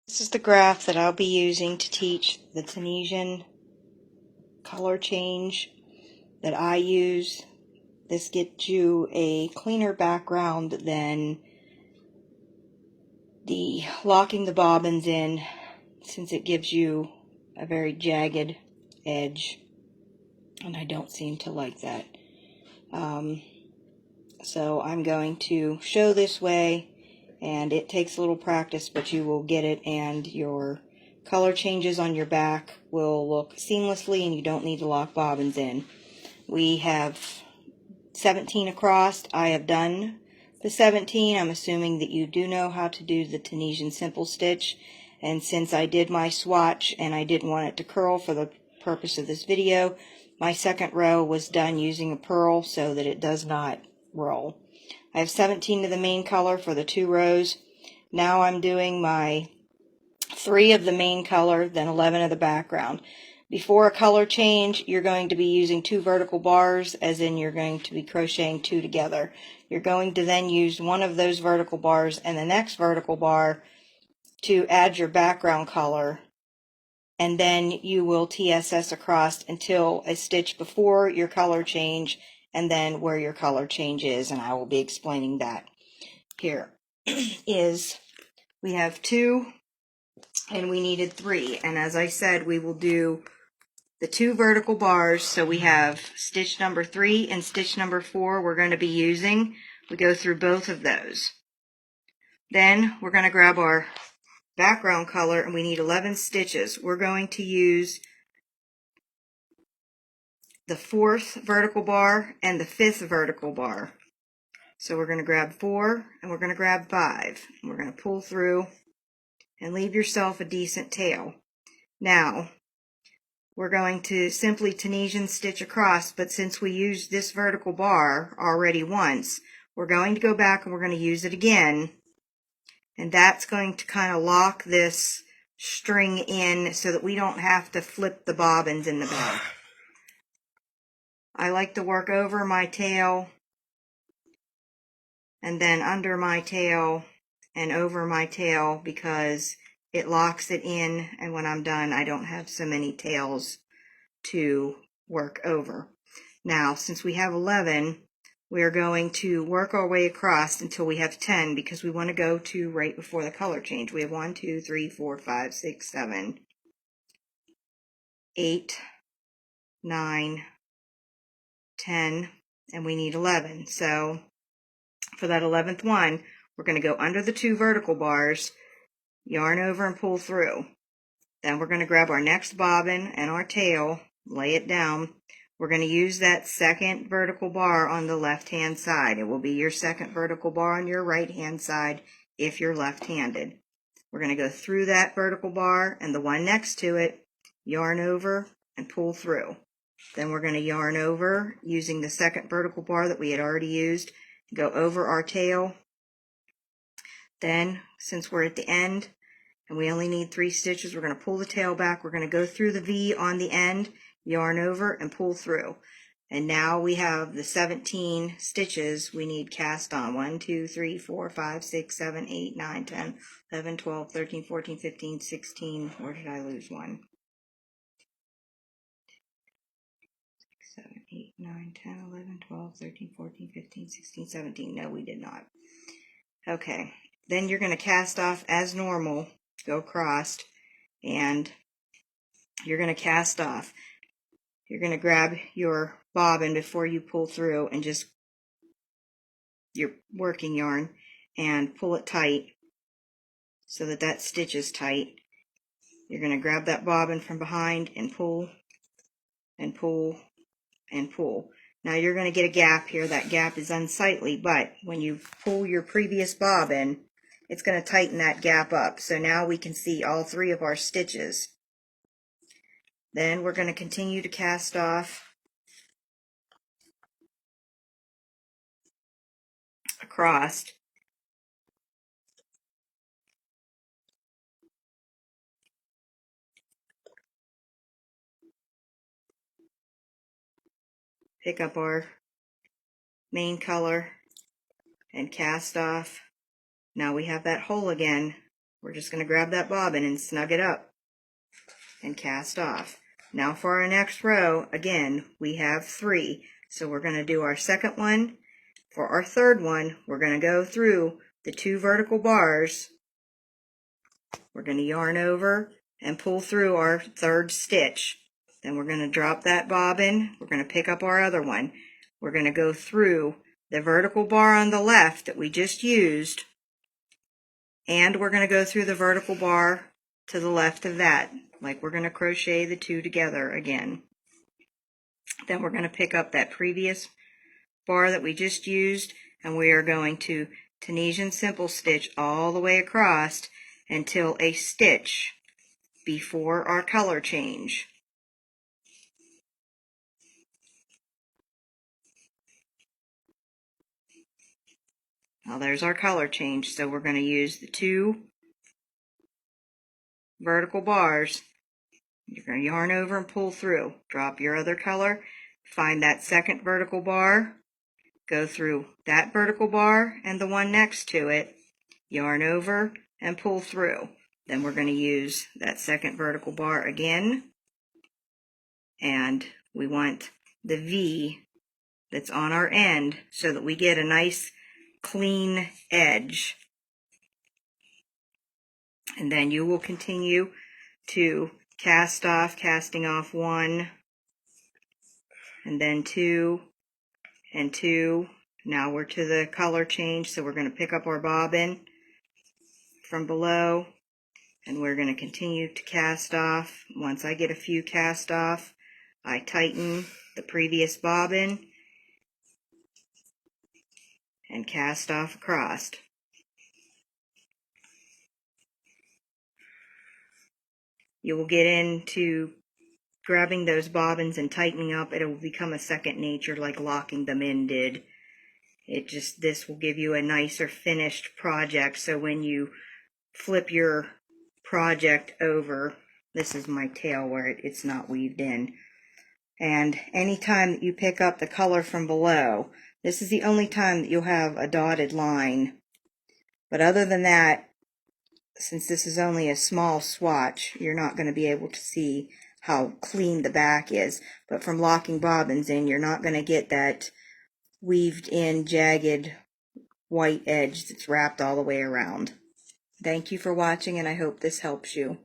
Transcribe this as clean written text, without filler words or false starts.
This is the graph that I'll be using to teach the Tunisian color change that I use. This gets you a cleaner background than the locking the bobbins in, since it gives you a very jagged edge, and I don't seem to like that. So I'm going to show this way, and it takes a little practice, but you will get it, and your color changes on your back will look seamlessly, and you don't need to lock bobbins in. We have 17 across. I have done the 17. I'm assuming that you do know how to do the Tunisian simple stitch, and since I did my swatch and I didn't want it to curl for the purpose of this video, my second row was done using a purl so that it does not roll. I have 17 of the main color for the 2 rows. Now I'm doing my 3 of the main color, then 11 of the background. Before a color change, you're going to be using 2 vertical bars, as in you're going to be crocheting 2 together. You're going to then use one of those vertical bars and the next vertical bar to add your background color, and then you will TSS across until a stitch before your color change, and then where your color change is, and I will be explaining that. Here is, we have 2 and we needed 3, and as I said, we will do the 2 vertical bars. So we have stitch number 3 and stitch number 4 we're going to be using. We go through both of those. Then we're going to grab our background color, and we need 11 stitches. We're going to use the 4th vertical bar and the 5th vertical bar. So we're going to grab 4 and we're going to grab 5. And we're going to pull through and leave yourself a decent tail. Now, we're going to simply Tunisian stitch across, but since we used this vertical bar already once, we're going to go back and we're going to use it again. And that's going to kind of lock this string in so that we don't have to flip the bobbins in the back. I like to work over my tail and then under my tail and over my tail, because it locks it in, and when I'm done I don't have so many tails to work over. Now, since we have 11, we're going to work our way across until we have 10, because we want to go to right before the color change. We have 1, 2, 3, 4, 5, 6, 7, 8, 9, 10, and we need 11. So for that 11th one, we're going to go under the 2 vertical bars, yarn over and pull through. Then we're going to grab our next bobbin and our tail, lay it down. We're going to use that 2nd vertical bar on the left hand side. It will be your 2nd vertical bar on your right hand side if you're left-handed. We're going to go through that vertical bar and the one next to it, yarn over and pull through. Then we're going to yarn over using the 2nd vertical bar that we had already used, go over our tail. Then, since we're at the end and we only need 3 stitches, we're going to pull the tail back. We're going to go through the V on the end, yarn over and pull through. And now we have the 17 stitches we need cast on. 1, 2, 3, 4, 5, 6, 7, 8, 9, 10, 11, 12, 13, 14, 15, 16. Where did I lose one? 7, 8, 9, 10, 11, 12, 13, 14, 15, 16, 17. No, we did not. Okay. Then you're going to cast off as normal, go across, and you're going to cast off. You're going to grab your bobbin before you pull through and just your working yarn and pull it tight so that that stitch is tight. You're going to grab that bobbin from behind and pull and pull and pull. Now you're going to get a gap here. That gap is unsightly, but when you pull your previous bobbin, it's going to tighten that gap up. So now we can see all 3 of our stitches. Then we're going to continue to cast off across. Pick up our main color and cast off. Now we have that hole again. we're just going to grab that bobbin and snug it up and cast off. Now for our next row, again, we have 3. So we're going to do our second one. For our third one, we're going to go through the 2 vertical bars. We're going to yarn over and pull through our third stitch. Then we're going to drop that bobbin. We're going to pick up our other one. We're going to go through the vertical bar on the left that we just used, and we're going to go through the vertical bar to the left of that, like we're going to crochet the 2 together again. Then we're going to pick up that previous bar that we just used, and we are going to Tunisian simple stitch all the way across until a stitch before our color change. Now there's our color change, so we're going to use the 2 vertical bars. You're going to yarn over and pull through. Drop your other color, find that second vertical bar, go through that vertical bar and the one next to it, yarn over and pull through. Then we're going to use that second vertical bar again, and we want the V that's on our end so that we get a nice clean edge. And then you will continue to casting off 1, and then 2, and 2. Now we're to the color change, so we're going to pick up our bobbin from below, and we're going to continue to cast off. Once I get a few cast off, I tighten the previous bobbin and cast off across. You will get into grabbing those bobbins and tightening up. It will become a second nature, like locking them in did. This will give you a nicer finished project, so when you flip your project over, this is my tail where it's not weaved in. And anytime that you pick up the color from below, this is the only time that you'll have a dotted line. But other than that, since this is only a small swatch, you're not going to be able to see how clean the back is. But from locking bobbins in, you're not going to get that weaved in jagged white edge that's wrapped all the way around. Thank you for watching, and I hope this helps you.